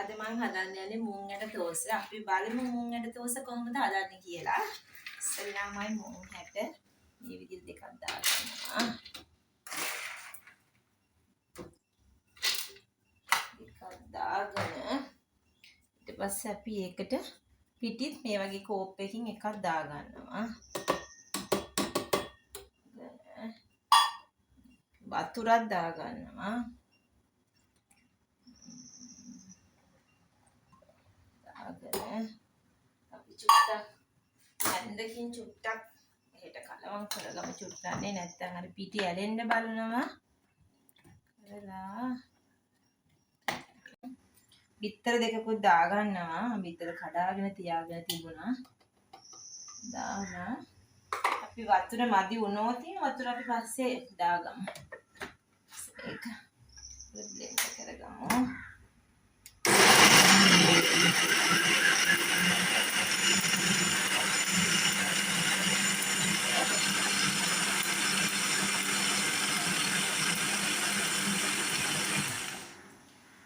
අද මම හදන්න යන්නේ මුං ඇට තෝස. අපි බලමු මුං ඇට තෝස කොහොමද හදන්නේ කියලා. ඉස්සෙල්ලාමයි මුං ඇට මේ විදිහට දෙකක් දාගන්නවා. දෙකක් දාගෙන ඊට පස්සේ අපි ඒකට පිටිත් මේ වගේ කෝප් එකකින් එකක් දාගන්නවා. වතුරක් දාගන්නවා. අපි චුට්ටක් ඇඳකින් චුට්ටක් එහෙට කලවම් කරගමු චුට්ටන්නේ නැත්තම් අර පිටි ඇලෙන්න බලනවා. කරලා බිත්තර දෙකකුත් දාගන්නවා. බිත්තර කඩාගෙන තියාගෙන තිබුණා. දාලා අපි වතුර මදි වුණොත් වතුර අපි පස්සේ දාගමු. ඒක බ්ලෙන්ඩ් කරගමු.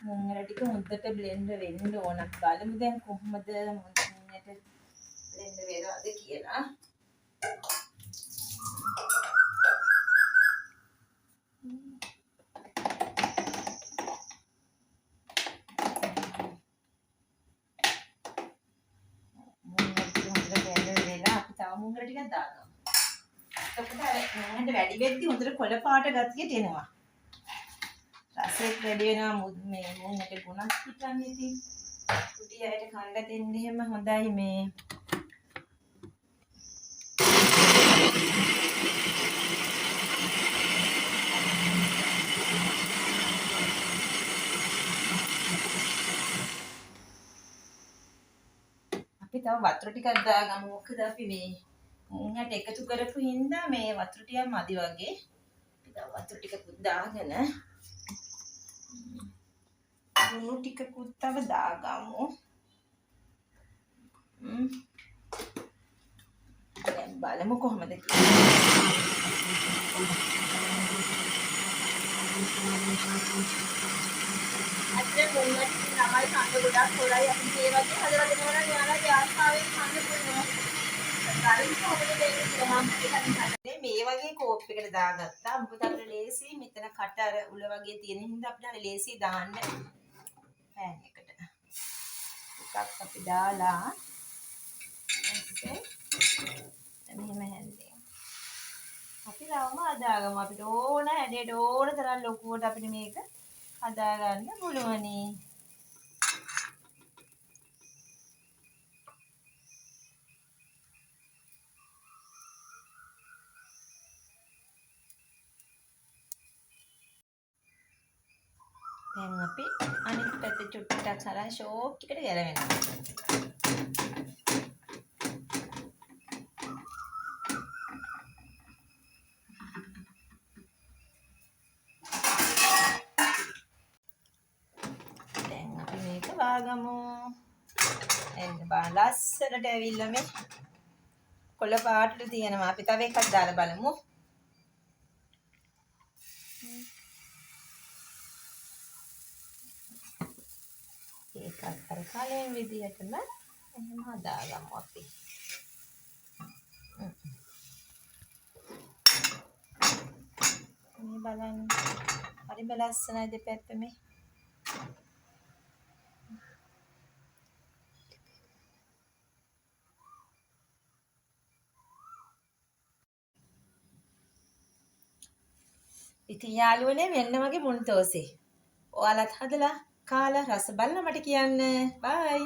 මුං ඇට ටික හොඳට බ්ලෙන්ඩ් වෙන්න ඕන. බලමු දැන් කොහොමද මුං ඇට බ්ලෙන්ඩ් වෙනවද කියලා. මුං ඇට ටිකක් දාගමු. එතකොට අර මුං ඇට වැඩි වෙද්දි හොඳට කොළ පාට ගතියට එනවා. රසෙත් වැඩි වෙනවා මේ මුං ඇට ගුණත් හිතන්නේ ඉතින්. කුටි ඇට කන්න දෙන්න එහෙම හොඳයි මේ. අපි තව වතුර ටිකක් දාගමු. මොකද අපි මේ මුං ඇට එකතු කරපු හින්දා මේ වතුර ටිකක් මදි වගේ. අපි තව වතුර ටිකකුත් දාගෙන ලුණු ටිකකුත් තව දාගමු. දැන් බලමු කොහොමද කියලා. අද මුං ඇට තමයි කන්න ගොඩක් හොරයි. අපි මේ වගේ හදලා දෙනවා නම් යාළුවා ආස්තාවෙන් කන්න පුළුවන්. මේ වගේ කෝප් එකකට දාගත්තා. මොකද අපිට ලේසි මෙතන කට අර උල වගේ තියෙන හින්දා අපිට අර ලේසි දාන්න පෑන් එකට. ටිකක් අපි දාලා මෙහෙම හැන්දේ. අපි රවුම හදාගමු. අපිට ඕන හැඩයට ඕන තරම් ලොකුවට අපිට මේක හදාගන්න පුළුවනි. දැන් අපි අනිත් පැත්ත චුට්ටක් හරහා ෂෝක් එකට ගැලවෙනවා. දැන් අපි මේක වාගමු. එන්න බලන්න ලස්සනට ඇවිල්ලා මේ කොළ පාටට තියෙනවා. අපි තව එකක් දාලා බලමු. ඒකත් අර කලින් විදිහටම එහෙම හදාගමු අපි. මේ බලන්න. හරිම ලස්සනයි දෙපැත්තම. ඉතින් යාළුවනේ මෙන්න මගේ මුං තෝසේ. ඔයාලත් හදලා කාලා රස බලලා මට කියන්න. බයි.